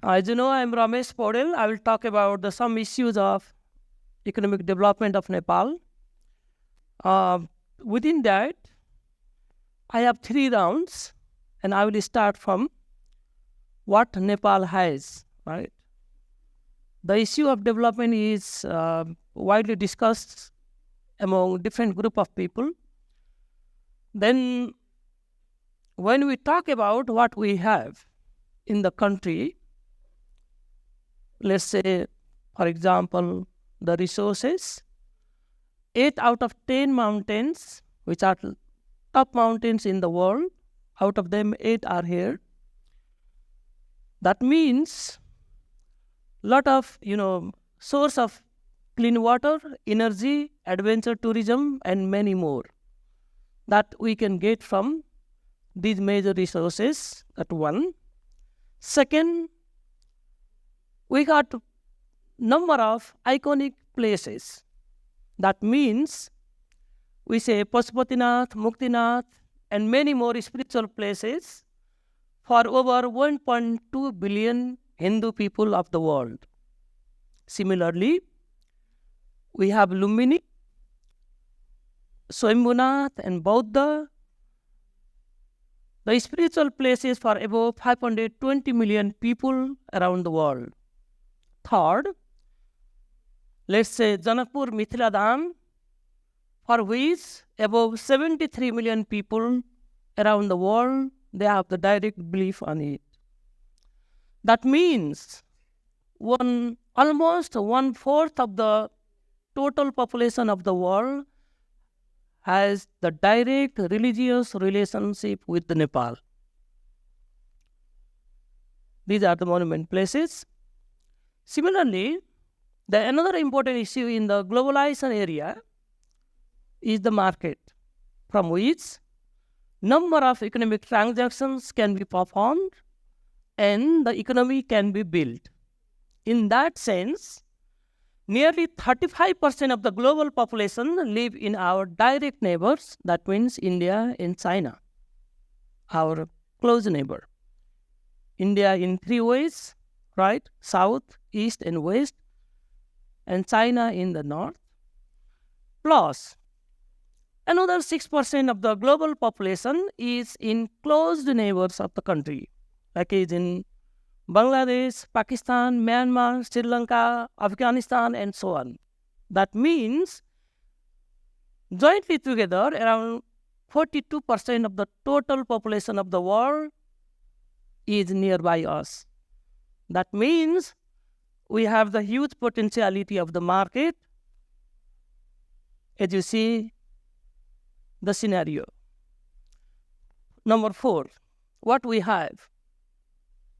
As you know, I'm Ramesh Paudel. I will talk about some issues of economic development of Nepal. Uh, Within that, I have 3 rounds, and I will start from what Nepal has. Right, the issue of development is widely discussed among different group of people. Then, when we talk about what we have in the country, let's say, for example, the resources. 8 out of 10 mountains, which are top mountains in the world, out of them 8 are here. That means lot of source of clean water, energy, adventure tourism, and many more that we can get from these major resources. That one. Second, we got number of iconic places. That means we say Pashupatinath, Muktinath, and many more spiritual places for over 1.2 billion Hindu people of the world. Similarly, we have Lumbini, Swayambhunath, and Buddha, the spiritual places for above 520 million people around the world. Third, let's say Janakpur Mithila Dham, for which above 73 million people around the world, they have the direct belief on it. That means almost 1/4 of the total population of the world has the direct religious relationship with the Nepal. These are the monument places. Similarly, another important issue in the globalization area is the market, from which number of economic transactions can be performed and the economy can be built. In that sense, nearly 35% of the global population live in our direct neighbors, that means India and China, our close neighbor. India in 3 ways, right? South, east, and west, and China in the north. Plus, another 6% of the global population is in closed neighbors of the country, like is in Bangladesh, Pakistan, Myanmar, Sri Lanka, Afghanistan, and so on. That means, jointly together, around 42% of the total population of the world is nearby us. That means we have the huge potentiality of the market, as you see the scenario. Number 4, what we have?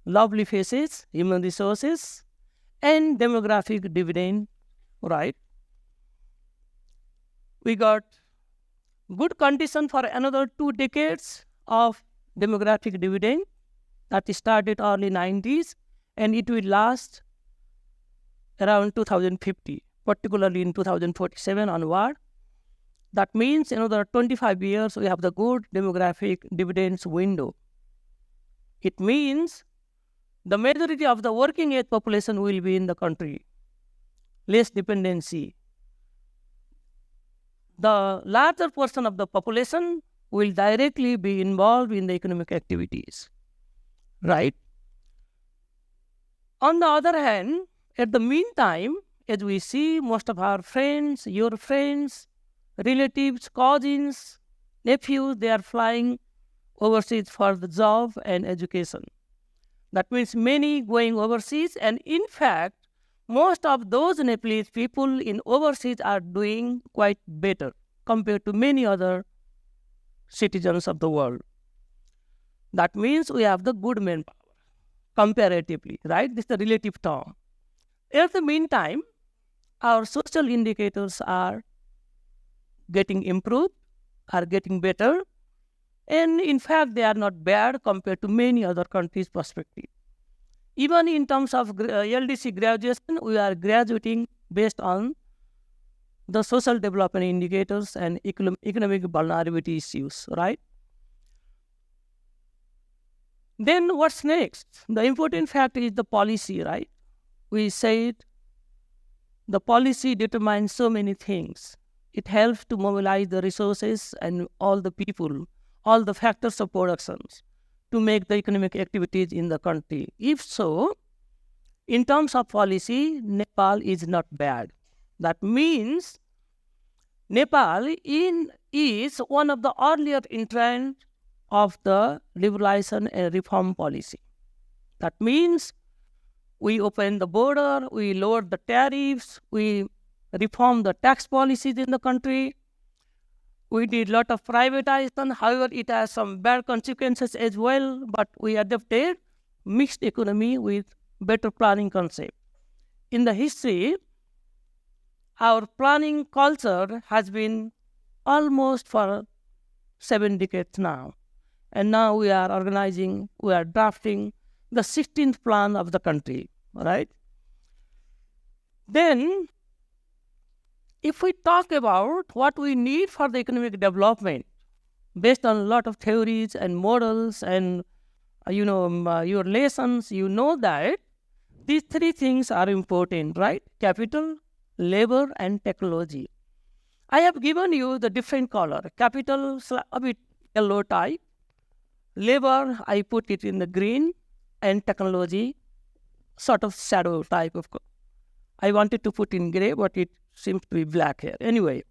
Lovely faces, human resources, and demographic dividend, right? We got good condition for another 2 decades of demographic dividend that started early 90s, and it will last around 2050, particularly in 2047 onward. That means another 25 years we have the good demographic dividends window. It means the majority of the working age population will be in the country, less dependency. The larger portion of the population will directly be involved in the economic activities, right? On the other hand, at the meantime, as we see, most of our friends, your friends, relatives, cousins, nephews, they are flying overseas for the job and education. That means many going overseas, and in fact, most of those Nepalese people in overseas are doing quite better compared to many other citizens of the world. That means we have the good manpower, comparatively, right? This is the relative term. At the meantime, our social indicators are getting improved, are getting better, and in fact, they are not bad compared to many other countries' perspective. Even in terms of LDC graduation, we are graduating based on the social development indicators and economic vulnerability issues, right? Then what's next? The important fact is the policy, right? We said the policy determines so many things. It helps to mobilize the resources and all the people, all the factors of productions to make the economic activities in the country. If so, in terms of policy, Nepal is not bad. That means Nepal is one of the earlier entrants of the liberalization and reform policy. That means we opened the border, we lowered the tariffs, we reformed the tax policies in the country, we did a lot of privatization. However, it has some bad consequences as well, but we adopted mixed economy with better planning concept. In the history, our planning culture has been almost for 7 decades now. And now we are organizing, we are drafting the 16th plan of the country, right? Then, if we talk about what we need for the economic development, based on a lot of theories and models and your lessons, you know that these three things are important, right? Capital, labor, and technology. I have given you the different color. Capital, a bit yellow type. Labor, I put it in the green, and technology, sort of shadow type of. I wanted to put in gray, but it seems to be black here. Anyway,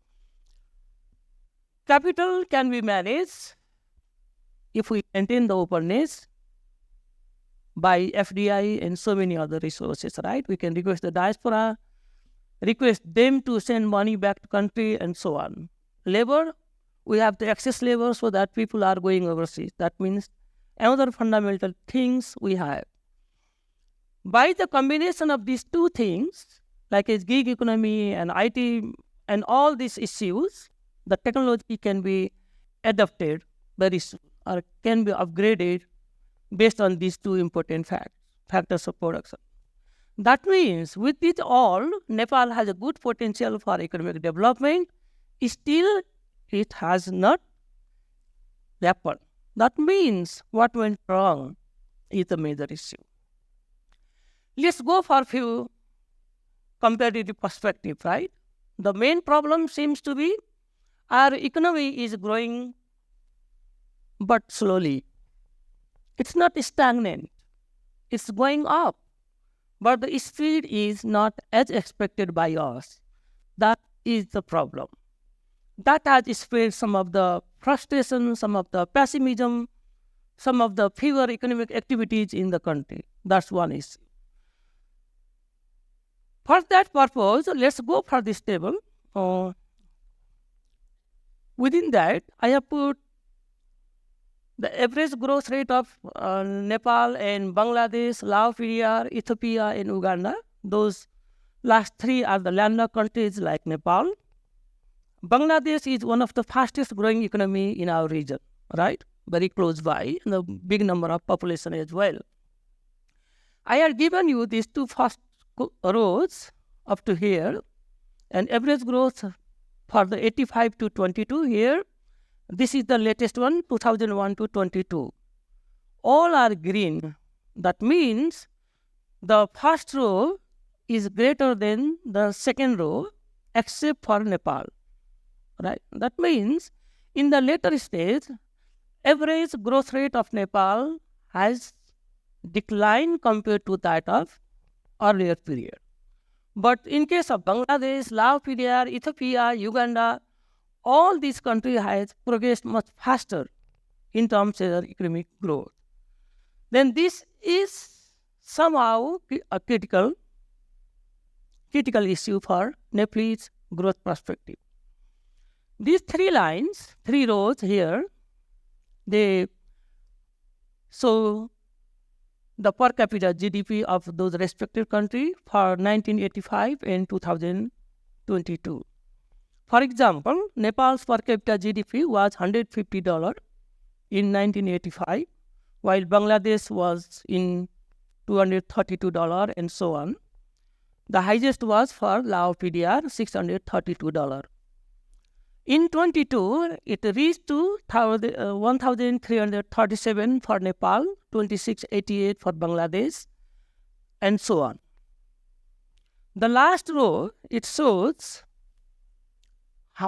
capital can be managed if we maintain the openness by FDI and so many other resources, right? We can request the diaspora, request them to send money back to country and so on. Labor, we have to access labor so that people are going overseas. That means another fundamental things we have. By the combination of these two things, like a gig economy and IT and all these issues, the technology can be adapted very soon or can be upgraded based on these two important factors of production. That means with it all, Nepal has a good potential for economic development. Still, it has not happened. That means what went wrong is the major issue. Let's go for a few comparative perspective, right? The main problem seems to be our economy is growing but slowly. It's not stagnant. It's going up. But the speed is not as expected by us. That is the problem. That has spread some of the frustration, some of the pessimism, some of the fewer economic activities in the country. That's one issue. For that purpose, let's go for this table. Within that, I have put the average growth rate of Nepal and Bangladesh, Laos, Ethiopia, and Uganda. Those last three are the landlocked countries like Nepal. Bangladesh is one of the fastest growing economy in our region, right? Very close by, and a big number of population as well. I have given you these two first rows up to here, and average growth for the 85 to 22 here. This is the latest one, 2001 to 22. All are green. That means the first row is greater than the second row, except for Nepal, right? That means in the later stage, average growth rate of Nepal has declined compared to that of earlier period. But in case of Bangladesh, Laos, Ethiopia, Uganda, all these countries have progressed much faster in terms of their economic growth. Then this is somehow a critical issue for Nepalese growth perspective. These three lines, three rows here, they show the per capita GDP of those respective countries for 1985 and 2022. For example, Nepal's per capita GDP was $150 in 1985, while Bangladesh was in $232 and so on. The highest was for Laos PDR, $632. In 22, it reached to 1,337 for Nepal, 2688 for Bangladesh, and so on. The last row, it shows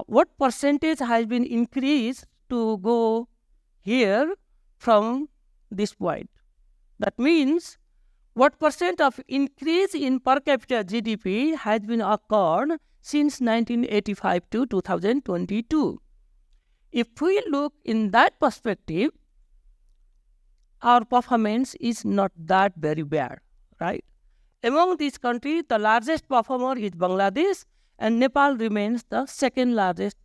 what percentage has been increased to go here from this point. That means what percent of increase in per capita GDP has been occurred since 1985 to 2022. If we look in that perspective, our performance is not that very bad, right? Among these countries, the largest performer is Bangladesh, and Nepal remains the second highest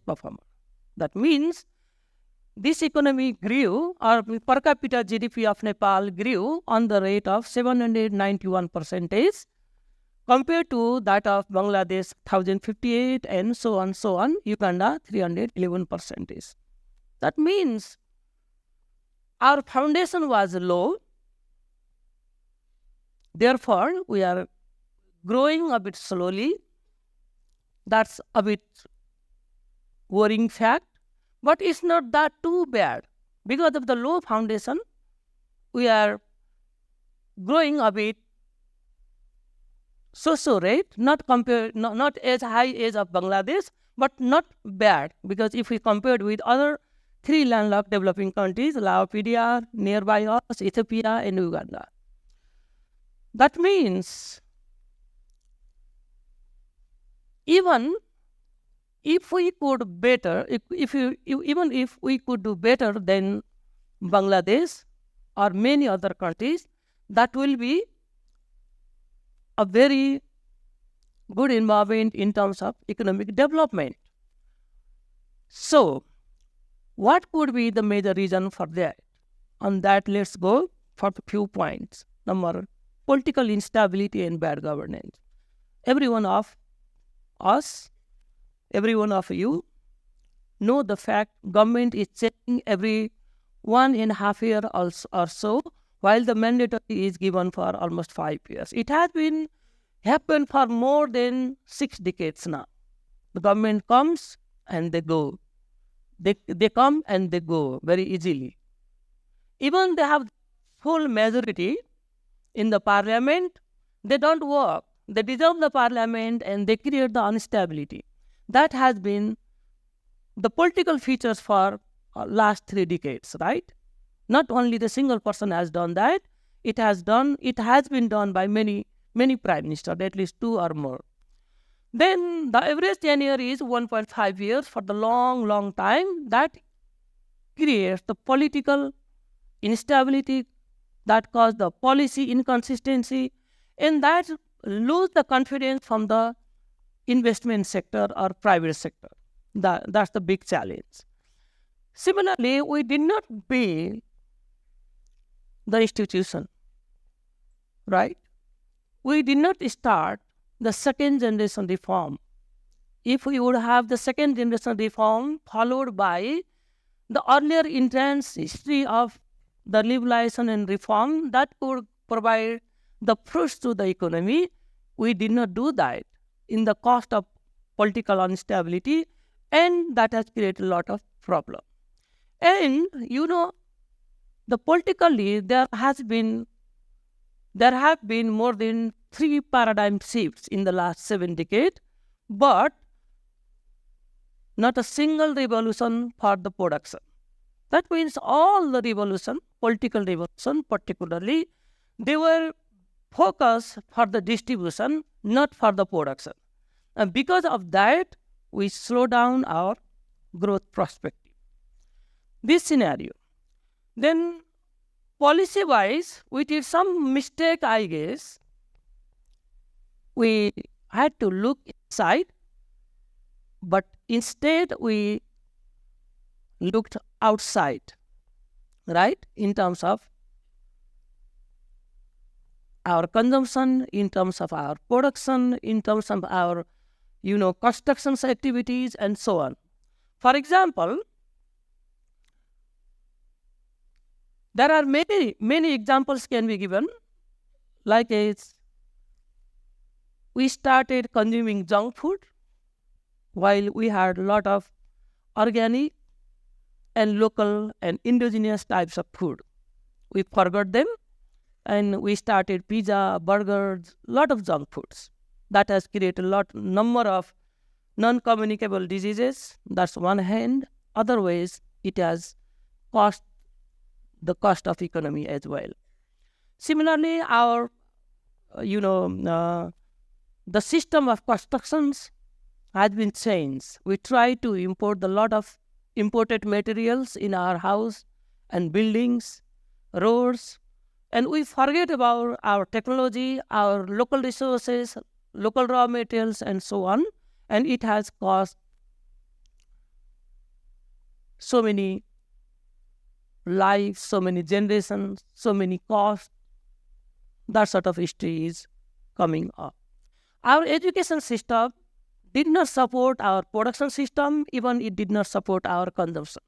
performer. That means this economy grew, or per capita GDP of Nepal grew on the rate of 791%, compared to that of Bangladesh 1058, and so on, Uganda 311%. That means our foundation was low, therefore we are growing a bit slowly. That's a bit worrying fact, but it's not that too bad. Because of the low foundation, we are growing a bit so rate, not as high as of Bangladesh, but not bad, because if we compared with other 3 landlocked developing countries, Laos, PDR, nearby us, Ethiopia, and Uganda. That means even if we could better, even if we could do better than Bangladesh or many other countries, that will be a very good environment in terms of economic development. So, what could be the major reason for that? On that, let's go for a few points. Number, political instability and bad governance. Every one of us, every one of you know the fact government is changing every 1.5 years or so, while the mandatory is given for almost 5 years. It has been happened for more than 6 decades now. The government comes and they go. They come and they go very easily. Even they have full majority in the parliament, they don't work. They dissolve the parliament and they create the instability. That has been the political features for last 3 decades, right? Not only the single person has done that, it has been done by many prime ministers, at least 2 or more. Then the average tenure is 1.5 years for the long time. That creates the political instability, that causes the policy inconsistency, and that lose the confidence from the investment sector or private sector. That's the big challenge. Similarly, we did not build the institution, right? We did not start the second generation reform. If we would have the second generation reform followed by the earlier intense history of the liberalization and reform, that could provide the fruits to the economy, we did not do that in the cost of political instability, and that has created a lot of problem. And the politically there have been more than 3 paradigm shifts in the last 7 decades, but not a single revolution for the production. That means all the revolution, political revolution particularly, they were focused for the distribution, not for the production. And because of that, we slow down our growth perspective. This scenario. Then policy-wise, we did some mistake, I guess. We had to look inside, but instead we looked outside, right? In terms of our consumption, in terms of our production, in terms of our, construction activities, and so on. For example, there are many examples can be given, like we started consuming junk food, while we had a lot of organic and local and indigenous types of food. We forgot them and we started pizza, burgers, lot of junk foods. That has created a number of non-communicable diseases. That's one hand. Other ways, it has cost the cost of economy as well. Similarly, our, the system of constructions has been changed. We try to import a lot of imported materials in our house and buildings, roads, and we forget about our technology, our local resources, local raw materials, and so on. And it has caused so many lives, so many generations, so many costs. That sort of history is coming up. Our education system did not support our production system, even it did not support our consumption.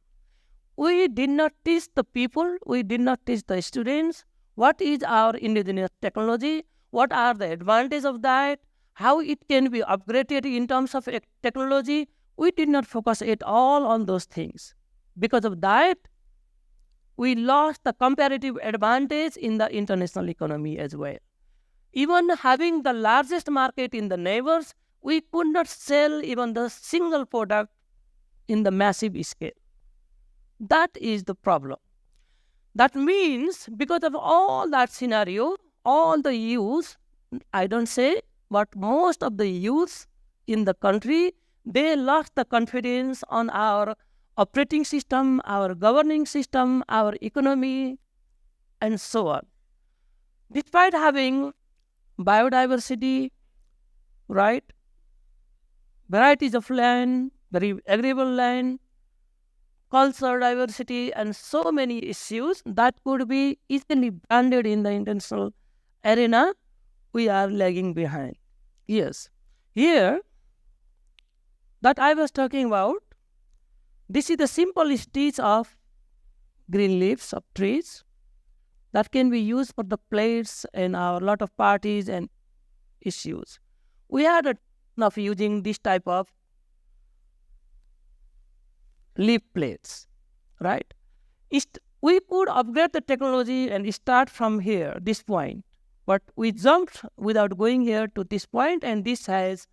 We did not teach the people, we did not teach the students what is our indigenous technology, what are the advantages of that, how it can be upgraded in terms of technology. We did not focus at all on those things. Because of that, we lost the comparative advantage in the international economy as well. Even having the largest market in the neighbors, we could not sell even the single product in the massive scale. That is the problem. That means because of all that scenario, all the youth, I don't say, but most of the youth in the country, they lost the confidence on our operating system, our governing system, our economy, and so on. Despite having biodiversity, right, varieties of land, very agreeable land, cultural diversity, and so many issues that could be easily branded in the international arena, we are lagging behind. Yes. Here, that I was talking about, this is the simple stage of green leaves of trees that can be used for the plates and a lot of parties and issues. We had enough using this type of leaf plates, right? We could upgrade the technology and start from here, this point. But we jumped without going here to this point, and this has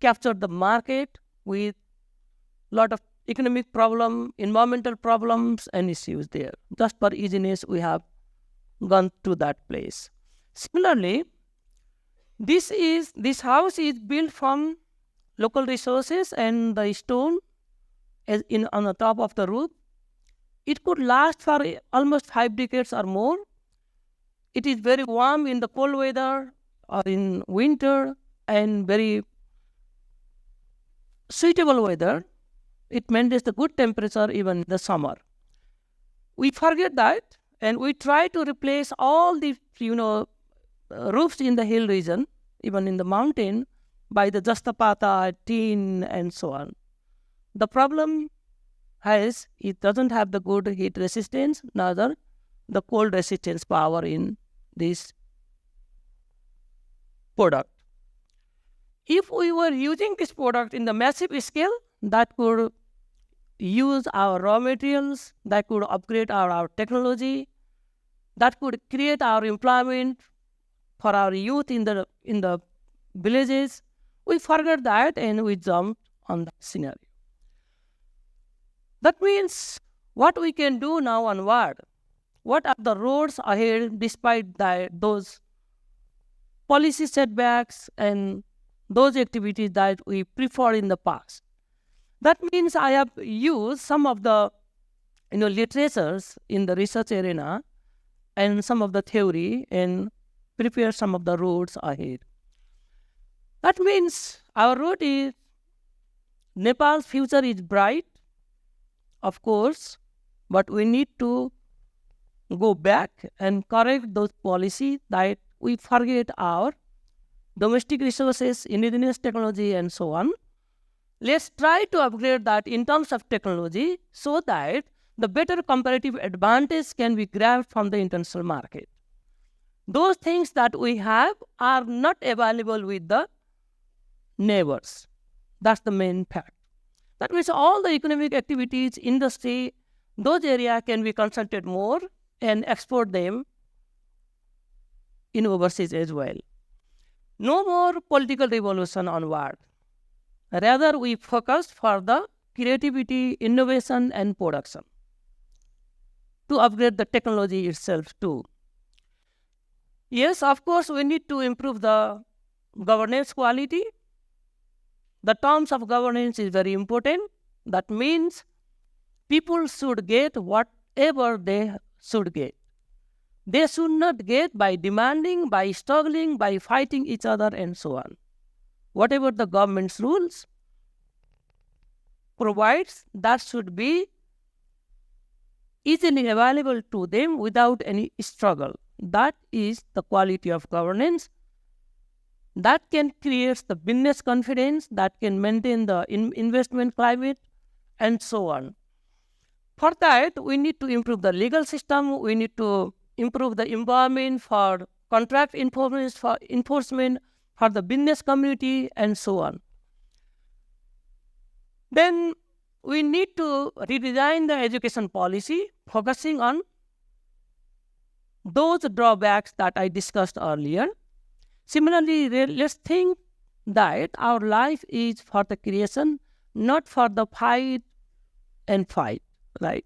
captured the market with a lot of economic problem, environmental problems, and issues there. Just for easiness, we have gone to that place. Similarly, this house is built from local resources and the stone on the top of the roof. It could last for almost 5 decades or more. It is very warm in the cold weather or in winter, and very suitable weather. It maintains the good temperature even in the summer. We forget that, and we try to replace all the roofs in the hill region, even in the mountain, by the Justapata, tin, and so on. The problem it doesn't have the good heat resistance, neither the cold resistance power in this product. If we were using this product in the massive scale, that could use our raw materials, that could upgrade our technology, that could create our employment for our youth in the villages. We forgot that and we jumped on that scenario. That means what we can do now onward. What are the roads ahead despite those policy setbacks and those activities that we preferred in the past? That means I have used some of the literatures in the research arena and some of the theory and prepare some of the roads ahead. That means our road is Nepal's future is bright, of course, but we need to go back and correct those policies that we forget our domestic resources, indigenous technology, and so on. Let's try to upgrade that in terms of technology so that the better comparative advantage can be grabbed from the international market. Those things that we have are not available with the neighbors. That's the main fact. That means all the economic activities, industry, those areas can be concentrated more and export them in overseas as well. No more political revolution onward. Rather, we focus for the creativity, innovation, and production to upgrade the technology itself too. Yes, of course, we need to improve the governance quality. The terms of governance is very important. That means people should get whatever they should get. They should not get by demanding, by struggling, by fighting each other, and so on. Whatever the government's rules provides, that should be easily available to them without any struggle. That is the quality of governance. That can create the business confidence, that can maintain the investment climate, and so on. For that, we need to improve the legal system. We need to improve the environment for contract enforcement for the business community, and so on. Then we need to redesign the education policy, focusing on those drawbacks that I discussed earlier. Similarly, let's think that our life is for the creation, not for the fight and fight, right?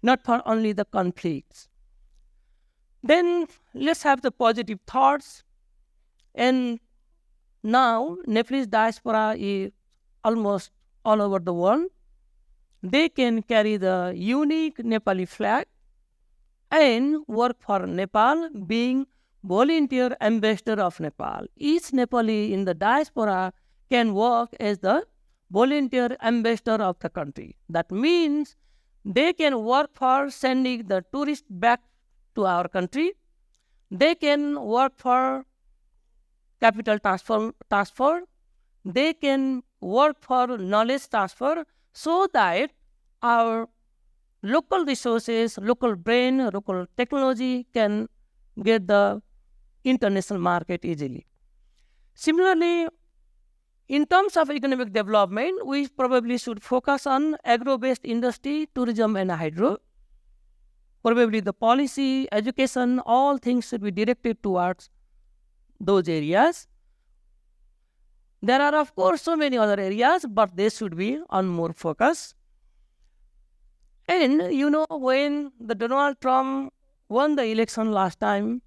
Not for only the conflicts. Then let's have the positive thoughts. And now Nepalese diaspora is almost all over the world. They can carry the unique Nepali flag and work for Nepal, being volunteer ambassador of Nepal. Each Nepali in the diaspora can work as the volunteer ambassador of the country. That means they can work for sending the tourists back to our country. They can work for capital transfer. They can work for knowledge transfer, so that our local resources, local brain, local technology can get the international market easily. Similarly, in terms of economic development, we probably should focus on agro-based industry, tourism, and hydro. Probably the policy, education, all things should be directed towards those areas. There are, of course, so many other areas, but they should be on more focus. And when the Donald Trump won the election last time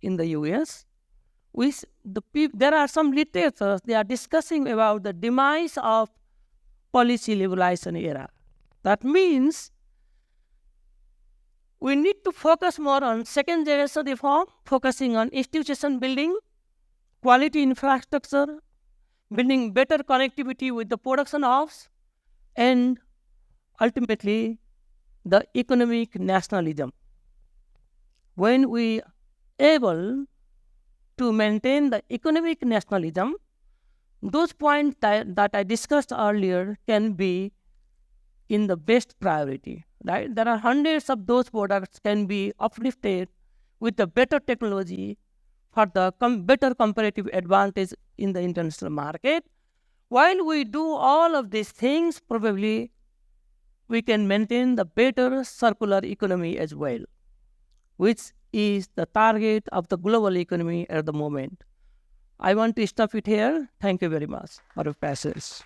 in the US, there are some literatures, they are discussing about the demise of policy liberalization era. That means we need to focus more on second generation reform, focusing on institution building, quality infrastructure, building better connectivity with the production hubs, and ultimately the economic nationalism. When we are able to maintain the economic nationalism, those points that I discussed earlier can be in the best priority, right? There are hundreds of those products can be uplifted with the better technology for the better comparative advantage in the international market. While we do all of these things, probably we can maintain the better circular economy as well, which is the target of the global economy at the moment. I want to stop it here. Thank you very much for your patience.